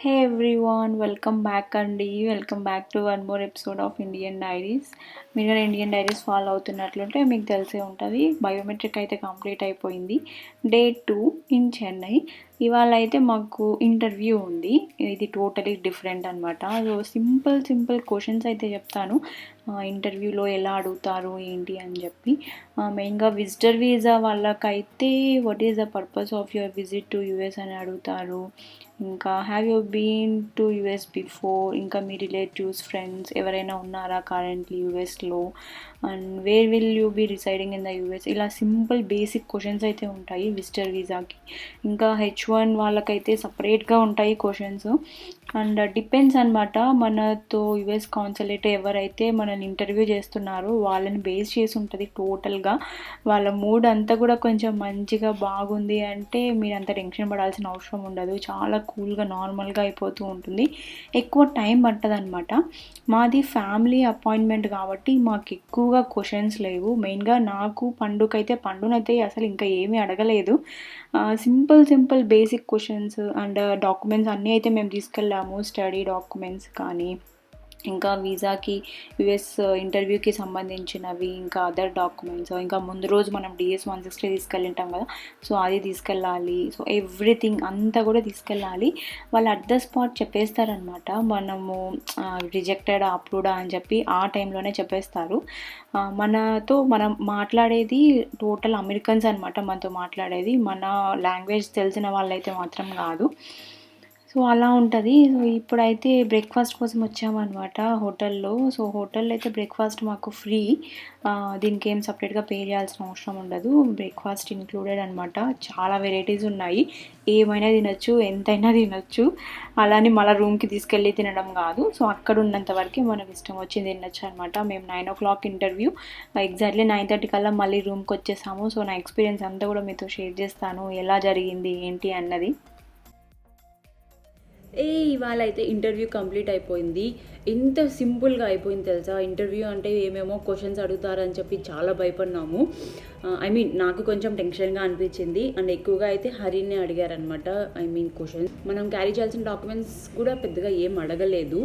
Hey everyone, welcome back అండి. Welcome back to one more episode of Indian diaries. మీరు కానీ Indian diaries follow అవుతున్నట్లుంటే మీకు తెలిసే ఉంటుంది. బయోమెట్రిక్ అయితే కంప్లీట్ అయిపోయింది. Day 2 in Chennai. ఇవాళ అయితే మాకు ఇంటర్వ్యూ ఉంది. ఇది టోటలీ డిఫరెంట్ అనమాట. సో సింపుల్ క్వశ్చన్స్ అయితే చెప్తాను. ఇంటర్వ్యూలో ఎలా అడుగుతారు ఏంటి అని చెప్పి. మెయిన్గా విజిటర్ వీసా వాళ్ళకైతే what is the purpose of your visit to US అని అడుగుతారు. ఇంకా have you been to US before, ఇంకా మీ రిలేటివ్స్ ఫ్రెండ్స్ ఎవరైనా ఉన్నారా కరెంట్లీ యుఎస్లో, and where will you be residing in the US. ఇలా సింపుల్ బేసిక్ క్వశ్చన్స్ అయితే ఉంటాయి విజిటర్ వీసాకి. ఇంకా H1 వాళ్ళకైతే సపరేట్గా ఉంటాయి క్వశ్చన్స్. అండ్ డిపెండ్స్ అనమాట, మనతో యుఎస్ కాన్సులేట్ ఎవరైతే మనల్ని ఇంటర్వ్యూ చేస్తున్నారో వాళ్ళని బేస్ చేసి ఉంటుంది టోటల్గా. వాళ్ళ మూడ్ అంతా కూడా కొంచెం మంచిగా బాగుంది అంటే మీరు అంత టెన్షన్ పడాల్సిన అవసరం ఉండదు. చాలా కూల్గా నార్మల్గా అయిపోతూ ఉంటుంది. ఎక్కువ టైం పట్టదు అనమాట. మాది ఫ్యామిలీ అపాయింట్మెంట్ కాబట్టి మాకు ఎక్కువగా క్వశ్చన్స్ లేవు. మెయిన్గా నాకు పండునైతే అసలు ఇంకా ఏమీ అడగలేదు. Simple basic questions and documents అన్నీ అయితే మేము తీసుకెళ్ళాము. స్టడీ డాక్యుమెంట్స్ కానీ, ఇంకా వీసాకి యుఎస్ ఇంటర్వ్యూకి సంబంధించినవి, ఇంకా అదర్ డాక్యుమెంట్స్, ఇంకా ముందు రోజు మనం DS-160 తీసుకెళ్ళింటాం కదా, సో అది తీసుకెళ్ళాలి. సో ఎవ్రీథింగ్ అంతా కూడా తీసుకెళ్ళాలి. వాళ్ళు అట్ ద స్పాట్ చెప్పేస్తారనమాట. మనము రిజెక్టెడ్ అప్రూవ్డా అని చెప్పి ఆ టైంలోనే చెప్పేస్తారు. మనం మాట్లాడేది టోటల్ అమెరికన్స్ అనమాట. మనతో మాట్లాడేది మన లాంగ్వేజ్ తెలిసిన వాళ్ళైతే మాత్రం కాదు. సో అలా ఉంటుంది. సో ఇప్పుడైతే బ్రేక్ఫాస్ట్ కోసం వచ్చామన్నమాట హోటల్లో. సో హోటల్లో అయితే బ్రేక్ఫాస్ట్ మాకు ఫ్రీ. దీనికి ఏం సపరేట్గా పే చేయాల్సిన అవసరం ఉండదు. బ్రేక్ఫాస్ట్ ఇంక్లూడెడ్ అనమాట. చాలా వెరైటీస్ ఉన్నాయి. ఏమైనా తినొచ్చు, ఎంతైనా తినొచ్చు. అలానే మళ్ళీ రూమ్కి తీసుకెళ్ళి తినడం కాదు. సో అక్కడ ఉన్నంత వరకు మనకు ఇష్టం వచ్చింది తినొచ్చు అనమాట. మేము 9 o'clock ఇంటర్వ్యూ, ఎగ్జాక్ట్లీ 9:30 కల్లా మళ్ళీ రూమ్కి వచ్చేసాము. సో నా ఎక్స్పీరియన్స్ అంతా కూడా మీతో షేర్ చేస్తాను, ఎలా జరిగింది ఏంటి అన్నది. ఇవాళ అయితే ఇంటర్వ్యూ కంప్లీట్ అయిపోయింది. ఎంత సింపుల్గా అయిపోయింది తెలుసా. ఇంటర్వ్యూ అంటే ఏమేమో క్వశ్చన్స్ అడుగుతారని చెప్పి చాలా భయపడినాము. నాకు కొంచెం టెన్షన్గా అనిపించింది. అండ్ ఎక్కువగా అయితే హరిని అడిగారనమాట. క్వశ్చన్స్ మనం క్యారీ చేయాల్సిన డాక్యుమెంట్స్ కూడా పెద్దగా ఏం అడగలేదు.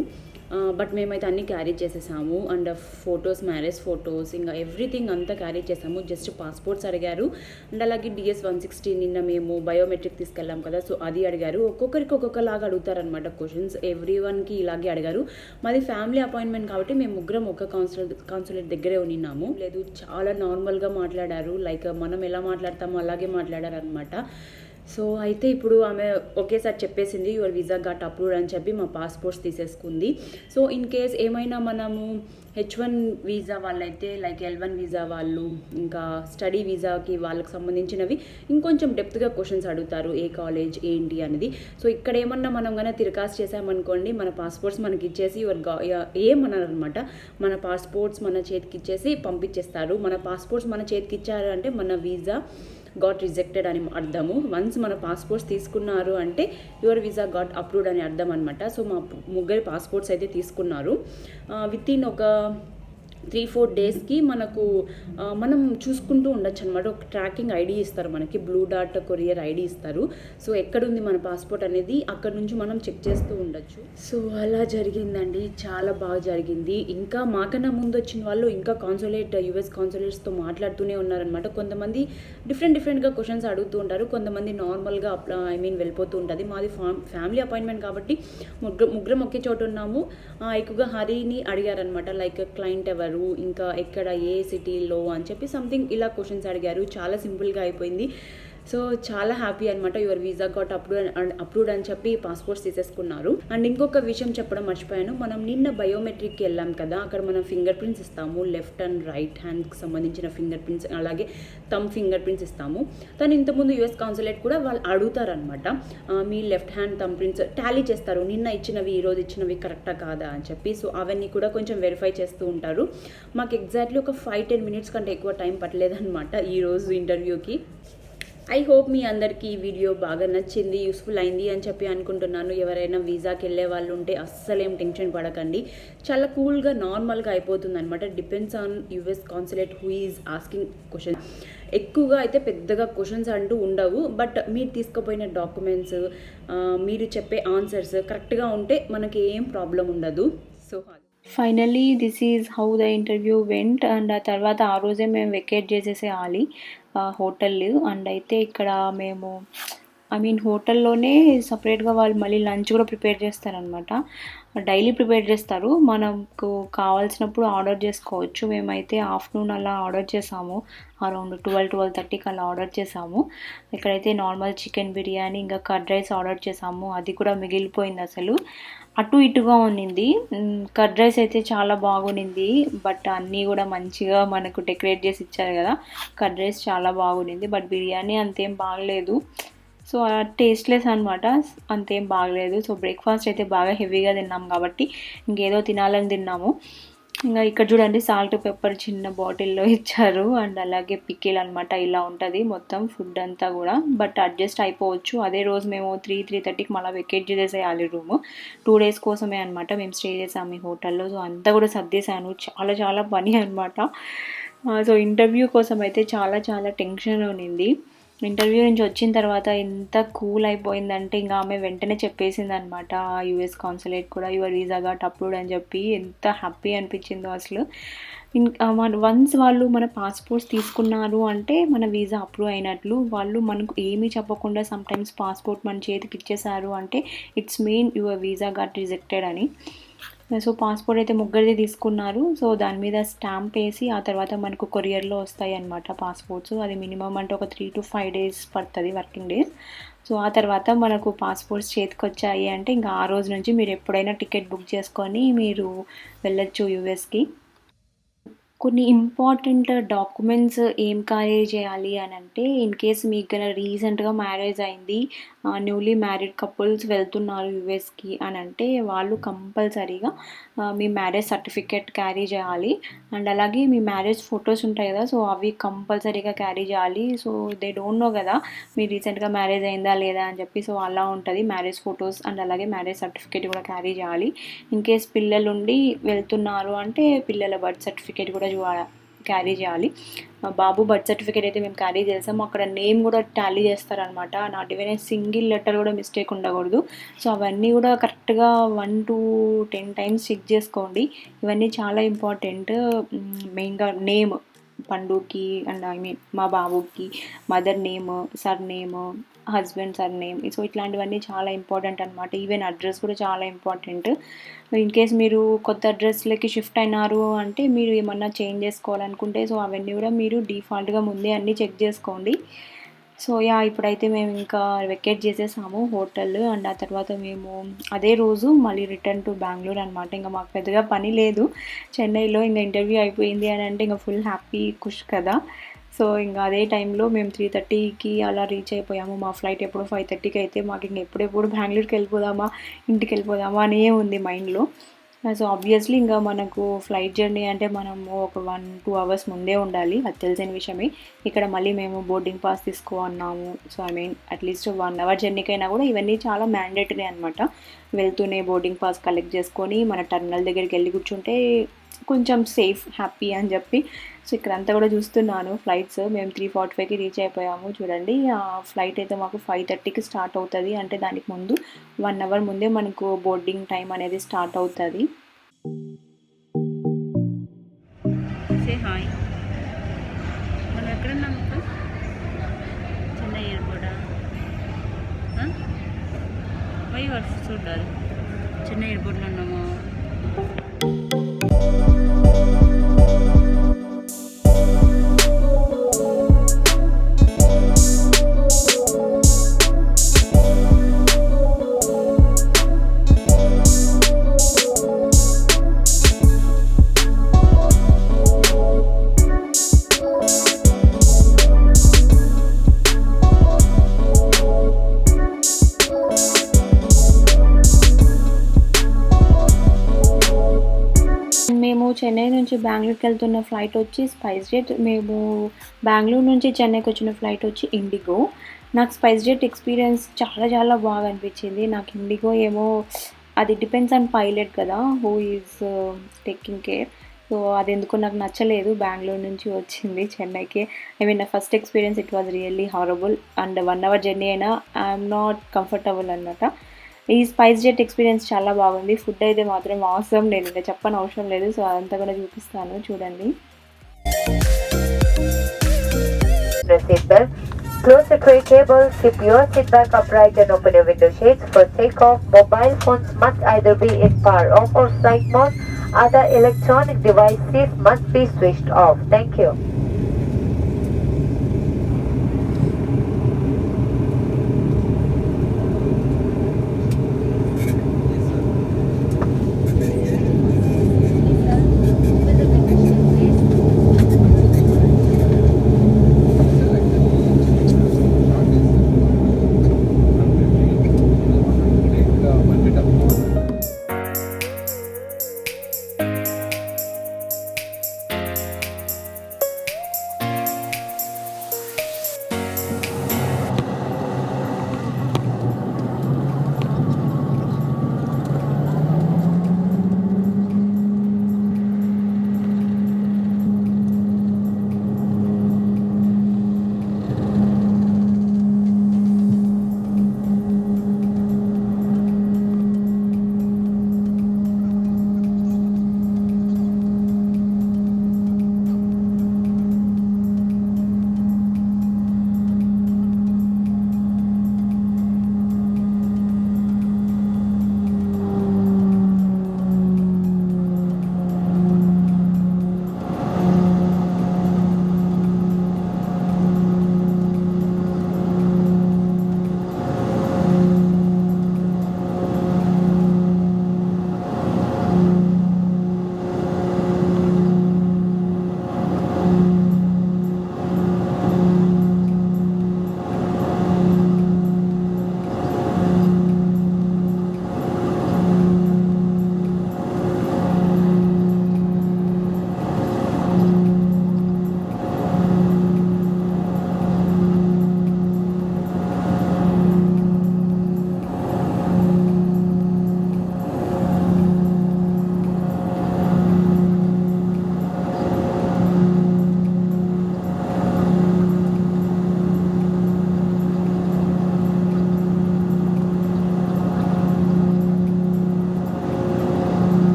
బట్ మేమైతే అన్నీ క్యారీ చేసేసాము. అండ్ ఫొటోస్, మ్యారేజ్ ఫొటోస్, ఇంకా ఎవ్రీథింగ్ అంతా క్యారీ చేసాము. జస్ట్ పాస్పోర్ట్స్ అడిగారు. అండ్ అలాగే DS-160 నిన్న మేము బయోమెట్రిక్ తీసుకెళ్ళాం కదా, సో అది అడిగారు. ఒక్కొక్కరికి ఒక్కొక్కలాగా అడుగుతారనమాట క్వశ్చన్స్. ఎవ్రీవన్కి ఇలాగే అడిగారు. మాది ఫ్యామిలీ అపాయింట్మెంట్ కాబట్టి మేము ముగ్గురం ఒక కాన్సులేట్ దగ్గరే ఉన్నాము. లేదు, చాలా నార్మల్గా మాట్లాడారు. లైక్ మనం ఎలా మాట్లాడతామో అలాగే మాట్లాడారు అనమాట. సో అయితే ఇప్పుడు ఆమె ఒకేసారి చెప్పేసింది యువర్ వీసా గాట్ అప్రూవ్డ్ అని చెప్పి మా పాస్పోర్ట్స్ తీసేసుకుంది. సో ఇన్ కేస్ ఏమైనా మనము H1 వీసా వాళ్ళైతే, లైక్ L1 వీసా వాళ్ళు, ఇంకా స్టడీ వీసాకి వాళ్ళకి సంబంధించినవి ఇంకొంచెం డెప్త్గా క్వశ్చన్స్ అడుగుతారు. ఏ కాలేజ్ ఏంటి అనేది. సో ఇక్కడ ఏమన్నా మనం కన్నా తిరకాసు చేసామనుకోండి, మన పాస్పోర్ట్స్ మనకి ఇచ్చేసి ఏమన్నారు అనమాట, మన పాస్పోర్ట్స్ మన చేతికి ఇచ్చేసి పంపించేస్తారు. మన పాస్పోర్ట్స్ మన చేతికి ఇచ్చారు అంటే మన వీసా గాట్ రిజెక్టెడ్ అని అర్థము. వన్స్ మన పాస్పోర్ట్స్ తీసుకున్నారు అంటే యువర్ వీసా గాట్ అప్రూవ్డ్ అని అర్థం అనమాట. సో మా ముగ్గురి పాస్పోర్ట్స్ అయితే తీసుకున్నారు. విత్ ఇన్ ఒక 3-4 డేస్కి మనం చూసుకుంటూ ఉండొచ్చు అనమాట. ఒక ట్రాకింగ్ ఐడి ఇస్తారు మనకి, బ్లూ డాట్ కొరియర్ ఐడి ఇస్తారు. సో ఎక్కడుంది మన పాస్పోర్ట్ అనేది అక్కడ నుంచి మనం చెక్ చేస్తూ ఉండొచ్చు. సో అలా జరిగిందండి, చాలా బాగా జరిగింది. ఇంకా మాకన్నా ముందు వచ్చిన వాళ్ళు ఇంకా యుఎస్ కాన్సులేట్స్తో మాట్లాడుతూనే ఉన్నారనమాట. కొంతమంది డిఫరెంట్గా క్వశ్చన్స్ అడుగుతూ ఉంటారు, కొంతమంది నార్మల్గా వెళ్ళిపోతూ ఉంటుంది. మాది ఫ్యామిలీ అపాయింట్మెంట్ కాబట్టి ముగ్గురం ఒకే చోట ఉన్నాము. ఎక్కువగా హరిని అడిగారనమాట, లైక్ క్లయింట్ ఎవరు, ఇంకా ఎక్కడ, ఏ సిటీలో అని చెప్పి సంథింగ్ ఇలా క్వశ్చన్స్ అడిగారు. చాలా సింపుల్గా అయిపోయింది. సో చాలా హ్యాపీ అనమాట. యువర్ వీసా గాట్ అప్రూవ్డ్ అని చెప్పి పాస్పోర్ట్స్ తీసేసుకున్నారు. అండ్ ఇంకొక విషయం చెప్పడం మర్చిపోయాను. మనం నిన్న బయోమెట్రిక్కి వెళ్ళాం కదా, అక్కడ మనం ఫింగర్ ప్రింట్స్ ఇస్తాము. లెఫ్ట్ అండ్ రైట్ హ్యాండ్కి సంబంధించిన ఫింగర్ ప్రింట్స్, అలాగే థమ్ ఫింగర్ ప్రింట్స్ ఇస్తాము. తను ఇంతకుముందు యుఎస్ కాన్సులేట్ కూడా వాళ్ళు అడుగుతారనమాట, మీ left hand thumb prints tally చేస్తారు, నిన్న ఇచ్చినవి ఈరోజు ఇచ్చినవి కరెక్టా కాదా అని చెప్పి. సో అవన్నీ కూడా కొంచెం వెరిఫై చేస్తూ ఉంటారు. మాకు ఎగ్జాక్ట్లీ ఒక 5-10 minutes కంటే ఎక్కువ టైం పట్టలేదన్నమాట ఈరోజు ఇంటర్వ్యూకి. ఐ హోప్ మీ అందరికీ ఈ వీడియో బాగా నచ్చింది, యూస్ఫుల్ అయింది అని చెప్పి అనుకుంటున్నాను. ఎవరైనా వీసాకి వెళ్ళే వాళ్ళు ఉంటే అస్సలేం టెన్షన్ పడకండి, చాలా కూల్గా నార్మల్గా అయిపోతుంది అనమాట. Depends on US consulate who is asking question. ఎక్కువగా అయితే పెద్దగా క్వశ్చన్స్ అంటూ ఉండవు, బట్ మీరు తీసుకుపోయిన డాక్యుమెంట్స్, మీరు చెప్పే ఆన్సర్స్ కరెక్ట్గా ఉంటే మనకి ఏం ప్రాబ్లం ఉండదు. So finally this is how the interview vent. And ఆ తర్వాత ఆ రోజే మేము వెకేట్ చేసేసేయాలి హోటల్. అండ్ అయితే ఇక్కడ మేము హోటల్లోనే సపరేట్గా వాళ్ళు మళ్ళీ లంచ్ కూడా ప్రిపేర్ చేస్తారనమాట. డైలీ ప్రిపేర్ చేస్తారు, మనకు కావాల్సినప్పుడు ఆర్డర్ చేసుకోవచ్చు. మేమైతే ఆఫ్టర్నూన్ అలా ఆర్డర్ చేసాము, అరౌండ్ 12-12:30కి అలా ఆర్డర్ చేసాము. ఇక్కడైతే నార్మల్ చికెన్ బిర్యానీ ఇంకా కర్డ్ రైస్ ఆర్డర్ చేసాము, అది కూడా మిగిలిపోయింది. అసలు అటు ఇటుగా ఉన్నింది. కర్డ్ రైస్ అయితే చాలా బాగునింది, బట్ అన్నీ కూడా మంచిగా మనకు డెకరేట్ చేసి ఇచ్చారు కదా. కర్డ్ రైస్ చాలా బాగునింది, బట్ బిర్యానీ అంతేం బాగలేదు. సో టేస్ట్లెస్ అనమాట, అంతేం బాగలేదు. సో బ్రేక్ఫాస్ట్ అయితే బాగా హెవీగా తిన్నాం కాబట్టి ఇంకేదో తినాలని తిన్నాము. ఇంకా ఇక్కడ చూడండి, సాల్ట్ పెప్పర్ చిన్న బాటిల్లో ఇచ్చారు. అండ్ అలాగే పికిల్ అనమాట. ఇలా ఉంటుంది మొత్తం ఫుడ్ అంతా కూడా, బట్ అడ్జస్ట్ అయిపోవచ్చు. అదే రోజు మేము 3-3:30కి మళ్ళీ వెకేట్ చేసేయాలి రూమ్. 2 days కోసమే అనమాట మేము స్టే చేసాము ఈ హోటల్లో. సో అంతా కూడా సర్దేశాను, చాలా చాలా పని అనమాట. సో ఇంటర్వ్యూ కోసం అయితే చాలా చాలా టెన్షన్ ఉన్నింది. ఇంటర్వ్యూ నుంచి వచ్చిన తర్వాత ఎంత కూల్ అయిపోయిందంటే ఇంకా ఆమె వెంటనే చెప్పేసింది అనమాట, యూఎస్ కాన్సులేట్ కూడా యువర్ వీసా గాట్ అప్రూవ్డ్ అని చెప్పి. ఎంత హ్యాపీ అనిపించిందో అసలు. వన్స్ వాళ్ళు మన పాస్పోర్ట్స్ తీసుకున్నారు అంటే మన వీసా అప్రూవ్ అయినట్లు. వాళ్ళు మనకు ఏమీ చెప్పకుండా సమ్టైమ్స్ పాస్పోర్ట్ మన చేతికి ఇచ్చేసారు అంటే it's mean your visa got rejected అని. సో పాస్పోర్ట్ అయితే ముగ్గురిది తీసుకున్నారు. సో దాని మీద స్టాంప్ వేసి ఆ తర్వాత మనకు కొరియర్లో వస్తాయి అన్నమాట పాస్పోర్ట్స్. అది మినిమం అంటే ఒక 3 to 5 days పడుతుంది, వర్కింగ్ డేస్. సో ఆ తర్వాత మనకు పాస్పోర్ట్స్ చేతికి వచ్చాయి అంటే ఇంకా ఆ రోజు నుంచి మీరు ఎప్పుడైనా టికెట్ బుక్ చేసుకొని మీరు వెళ్ళొచ్చు యూఎస్కి. కొన్ని ఇంపార్టెంట్ డాక్యుమెంట్స్ ఏం క్యారీ చేయాలి అని అంటే, ఇన్ కేస్ మీకు రీసెంట్గా మ్యారేజ్ అయింది, న్యూలీ మ్యారీడ్ కపుల్స్ వెళ్తున్నారు యూఎస్కి అని అంటే వాళ్ళు కంపల్సరీగా మీ మ్యారేజ్ సర్టిఫికేట్ క్యారీ చేయాలి. అండ్ అలాగే మీ మ్యారేజ్ ఫొటోస్ ఉంటాయి కదా, సో అవి కంపల్సరీగా క్యారీ చేయాలి. సో దే డోంట్ నో కదా మీరు రీసెంట్గా మ్యారేజ్ అయిందా లేదా అని చెప్పి. సో అలా ఉంటుంది, మ్యారేజ్ ఫొటోస్ అండ్ అలాగే మ్యారేజ్ సర్టిఫికేట్ కూడా క్యారీ చేయాలి. ఇన్ కేస్ పిల్లలు ఉండి వెళ్తున్నారు అంటే పిల్లల బర్త్ సర్టిఫికేట్ కూడా క్యారీ చేయాలి. బాబు బర్త్ సర్టిఫికేట్ అయితే మేము క్యారీ చేసాము, అక్కడ నేమ్ కూడా టాలీ చేస్తారనమాట. నాట్ ఈవెన్ సింగిల్ లెటర్ కూడా మిస్టేక్ ఉండకూడదు. సో అవన్నీ కూడా కరెక్ట్గా 1 to 10 times చెక్ చేసుకోండి. ఇవన్నీ చాలా ఇంపార్టెంట్. మెయిన్గా నేమ్, పండుకి అండ్ మా బాబుకి mother name, sir name, husband sir name. So ఇట్లాంటివన్నీ చాలా ఇంపార్టెంట్ అనమాట. ఈవెన్ అడ్రస్ కూడా చాలా ఇంపార్టెంట్. ఇన్ కేస్ మీరు కొత్త అడ్రస్లకి షిఫ్ట్ అయినారు అంటే మీరు ఏమన్నా చేంజ్ చేసుకోవాలనుకుంటే సో అవన్నీ కూడా మీరు డిఫాల్ట్గా ముందే అన్నీ చెక్ చేసుకోండి. సో ఇప్పుడైతే మేము ఇంకా వెకేట్ చేసేసాము హోటల్. అండ్ ఆ తర్వాత మేము అదే రోజు మళ్ళీ రిటర్న్ టు బెంగళూరు అనమాట. ఇంకా మాకు పెద్దగా పని లేదు చెన్నైలో, ఇంకా ఇంటర్వ్యూ అయిపోయింది అని అంటే ఇంకా ఫుల్ హ్యాపీ ఖుష్ కదా. సో ఇంకా అదే టైంలో మేము 3:30కి అలా రీచ్ అయిపోయాము. మా ఫ్లైట్ ఎప్పుడు 5:30కి అయితే మాకు ఇంక ఎప్పుడెప్పుడు బెంగళూరుకి వెళ్ళిపోదామా, ఇంటికి వెళ్ళిపోదామా అనే ఉంది మైండ్లో. సో ఆబ్వియస్లీ ఇంకా మనకు ఫ్లైట్ జర్నీ అంటే మనము ఒక 1-2 hours ముందే ఉండాలి, అది తెలిసిన విషయమే. ఇక్కడ మళ్ళీ మేము బోర్డింగ్ పాస్ తీసుకోన్నాము. సో అట్లీస్ట్ 1 hour జర్నీకైనా కూడా ఇవన్నీ చాలా మ్యాండేటరీ అనమాట. వెళ్తూనే బోర్డింగ్ పాస్ కలెక్ట్ చేసుకొని మన టర్మినల్ దగ్గరికి వెళ్ళి కూర్చుంటే కొంచెం సేఫ్, హ్యాపీ అని చెప్పి. సో ఇక్కడంతా కూడా చూస్తున్నాను ఫ్లైట్స్. మేము 3:45కి రీచ్ అయిపోయాము. చూడండి, ఆ ఫ్లైట్ అయితే మాకు 5:30కి స్టార్ట్ అవుతుంది. అంటే దానికి ముందు 1 hour ముందే మనకు బోర్డింగ్ టైం అనేది స్టార్ట్ అవుతుంది. Say hi. మనం ఎక్కడున్నాం ఇప్పుడు? చెన్నై ఎయిర్పోర్టా? వై వర్క్ చూడాలి. చెన్నై ఎయిర్పోర్ట్లో ఉన్నాము. మేము చెన్నై నుంచి బెంగుళూరుకి వెళ్తున్న ఫ్లైట్ వచ్చి స్పైస్ జెట్. మేము బెంగుళూరు నుంచి చెన్నైకి వచ్చిన ఫ్లైట్ వచ్చి ఇండిగో. నాకు స్పైస్ జెట్ ఎక్స్పీరియన్స్ చాలా చాలా బాగా అనిపించింది. నాకు ఇండిగో ఏమో అది డిపెండ్స్ ఆన్ పైలట్ కదా, who is taking care. So అది ఎందుకో నాకు నచ్చలేదు. బెంగుళూరు నుంచి వచ్చింది చెన్నైకి. ఐ మీన్ నా first experience it was really horrible. And 1 hour journey అయినా ఐఎమ్ నాట్ కంఫర్టబుల్ అనమాట. ఈ స్పైస్ జెట్ ఎక్స్పీరియన్స్ చాలా బాగుంది. ఫుడ్ అయితే మాత్రం అవసరం, నేను ఇంకా చెప్పని అవసరం లేదు. సో అదంతా కూడా చూపిస్తాను, చూడండి. Seatbelt. Close the tray cable, keep your seat back upright and open your window shades. For takeoff, mobile phones must either be in power off or flight mode. Other electronic devices must be switched off. Thank you.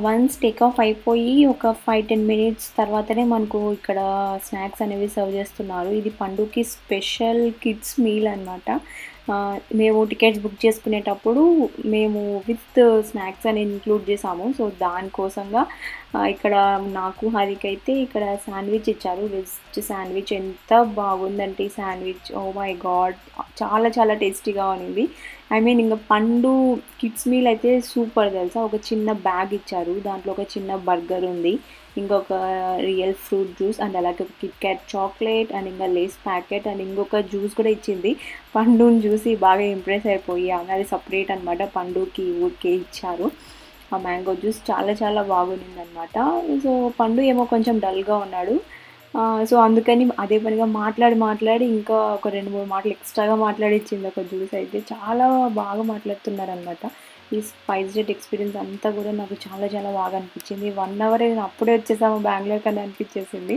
Once take off అయిపోయి ఒక 5-10 minutes తర్వాతనే మనకు ఇక్కడ snacks అనేవి serve చేస్తున్నారు. ఇది పండుకి special kids meal అనమాట. మేము టికెట్స్ బుక్ చేసుకునేటప్పుడు మేము విత్ స్నాక్స్ అని ఇంక్లూడ్ చేసాము. సో దానికోసంగా ఇక్కడ నాకు హరికైతే ఇక్కడ శాండ్విచ్ ఇచ్చారు. వెజ్ శాండ్విచ్ ఎంత బాగుందంటే ఈ శాండ్విచ్, ఓ మై గాడ్, చాలా చాలా టేస్టీగా ఉంది. ఐ మీన్ ఇంకా పండు కిడ్స్ మీల్ అయితే సూపర్ తెలుసా. ఒక చిన్న బ్యాగ్ ఇచ్చారు, దాంట్లో ఒక చిన్న బర్గర్ ఉంది, ఇంకొక రియల్ ఫ్రూట్ జ్యూస్ అండ్ అలాగే ఒక కిట్ క్యాట్ చాక్లెట్ అండ్ ఇంకా లేస్ ప్యాకెట్ అండ్ ఇంకొక జ్యూస్ కూడా ఇచ్చింది. పండుని చూసి బాగా ఇంప్రెస్ అయిపోయి ఆమె అది సపరేట్ అనమాట, పండుకి ఊరికే ఇచ్చారు. ఆ మ్యాంగో జ్యూస్ చాలా చాలా బాగుంది అనమాట. సో పండు ఏమో కొంచెం డల్గా ఉన్నాడు. సో అందుకని అదే పనిగా మాట్లాడి ఇంకా ఒక 2-3 మాటలు ఎక్స్ట్రాగా మాట్లాడిచ్చింది ఒక జ్యూస్ అయితే. చాలా బాగా మాట్లాడుతున్నారనమాట. ఈ స్పైస్ జెట్ ఎక్స్పీరియన్స్ అంతా కూడా నాకు చాలా చాలా బాగా అనిపించింది. 1 అవరే అప్పుడే వచ్చేసాము బెంగళూరుకి అని అనిపించేసింది.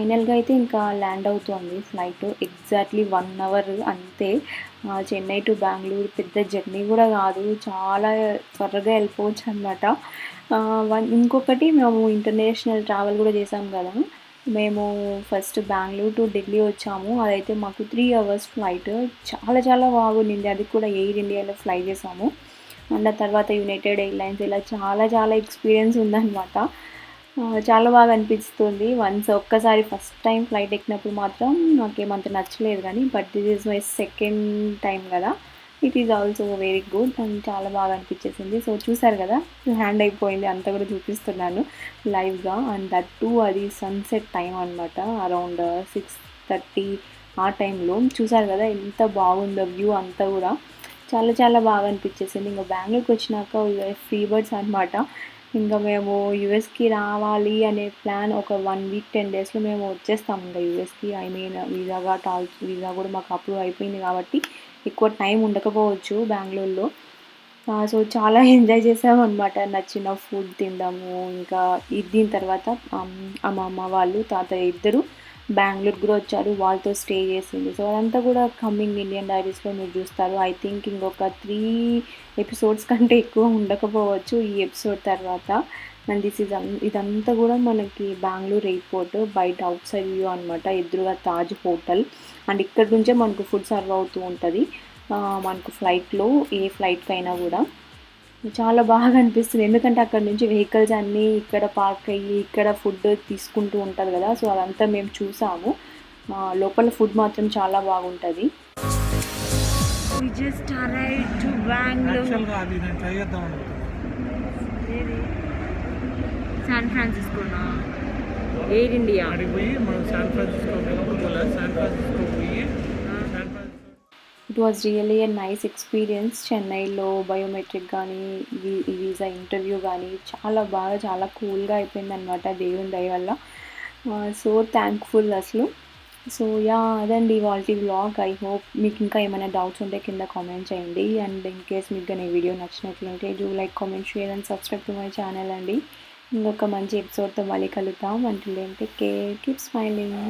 ఫైనల్గా అయితే ఇంకా ల్యాండ్ అవుతుంది ఫ్లైట్. ఎగ్జాక్ట్లీ 1 అవర్ అంతే. చెన్నై టు బెంగళూరు పెద్ద జర్నీ కూడా కాదు, చాలా త్వరగా వెళ్ళిపోవచ్చు అనమాట. ఇంకొకటి మేము ఇంటర్నేషనల్ ట్రావెల్ కూడా చేసాం కదా. మేము ఫస్ట్ బెంగళూరు టు ఢిల్లీ వచ్చాము. అదైతే మాకు 3 అవర్స్ ఫ్లైట్. చాలా చాలా బాగుండింది. అది కూడా ఎయిర్ ఇండియాలో ఫ్లై చేసాము. అండ్ ఆ తర్వాత యునైటెడ్ ఎయిర్లైన్స్, ఇలా చాలా చాలా ఎక్స్పీరియన్స్ ఉందన్నమాట. చాలా బాగా అనిపిస్తుంది. ఒక్కసారి ఫస్ట్ టైం ఫ్లైట్ ఎక్కినప్పుడు మాత్రం నాకేమంత నచ్చలేదు కానీ, but this is my second time కదా, it is also very good and చాలా బాగా అనిపించేసింది. సో చూసారు కదా, హ్యాండ్ అయిపోయింది అంతా కూడా చూపిస్తున్నాను లైవ్గా. అండ్ దట్ టూ అది సన్సెట్ టైం అనమాట, అరౌండ్ 6:30 ఆ టైంలో. చూసారు కదా ఎంత బాగుందో వ్యూ అంతా కూడా, చాలా చాలా బాగా అనిపించేసింది. ఇంకా బెంగళూరుకి వచ్చినాక ఫ్రీ బర్డ్స్ అనమాట. ఇంకా మేము యూఎస్కి రావాలి అనే ప్లాన్ ఒక 1 వీక్ 10 డేస్లో మేము వచ్చేస్తాం ఇంకా యూఎస్కి. ఐ మీన్ వీసా కూడా మాకు అప్రూవ్ అయిపోయింది కాబట్టి ఎక్కువ టైం ఉండకపోవచ్చు బెంగళూరులో. సో చాలా ఎంజాయ్ చేసాము అనమాట. నచ్చిన ఫుడ్ తిందాము. ఇంకా దీని తర్వాత అమ్మమ్మ వాళ్ళు తాతయ్య ఇద్దరు బెంగళూరు కూడా వచ్చారు, వాళ్ళతో స్టే చేసింది. సో అదంతా కూడా కమింగ్ ఇండియన్ డైరీస్లో మీరు చూస్తారు. ఐ థింక్ ఇంకొక 3 ఎపిసోడ్స్ కంటే ఎక్కువ ఉండకపోవచ్చు ఈ ఎపిసోడ్ తర్వాత. అండ్ ఇదంతా కూడా మనకి బెంగళూరు ఎయిర్పోర్ట్ బయట అవుట్ సైడ్ వ్యూ అనమాట, ఎదురుగా తాజ్ హోటల్. అండ్ ఇక్కడ నుంచే మనకు ఫుడ్ సర్వ్ అవుతూ ఉంటుంది మనకు ఫ్లైట్లో, ఏ ఫ్లైట్కి అయినా కూడా. చాలా బాగా అనిపిస్తుంది, ఎందుకంటే అక్కడ నుంచి వెహికల్స్ అన్నీ ఇక్కడ పార్క్ అయ్యి ఇక్కడ ఫుడ్ తీసుకుంటూ ఉంటుంది కదా. సో అదంతా మేము చూసాము. లోపల ఫుడ్ మాత్రం చాలా బాగుంటుంది. శాన్ ఫ్రాన్సిస్కోనా, Air India it was really a nice experience. చెన్నైలో బయోమెట్రిక్ కానీ, వీసా ఇంటర్వ్యూ కానీ చాలా కూల్గా అయిపోయింది అనమాట, దేవుని దయ వల్ల. సో థ్యాంక్ఫుల్ అసలు. సో యా, అదండి ఇవాల్టి వ్లాగ్. ఐ హోప్ మీకు ఇంకా ఏమైనా డౌట్స్ ఉంటే కింద కామెంట్ చేయండి. అండ్ ఇన్ కేస్ మీకు కానీ వీడియో నచ్చినట్లయితే do like, comment, share and subscribe to my channel అండి. ఇంకొక మంచి ఎపిసోడ్తో మళ్ళీ కలుద్దాం. Until then take care, keep smiling.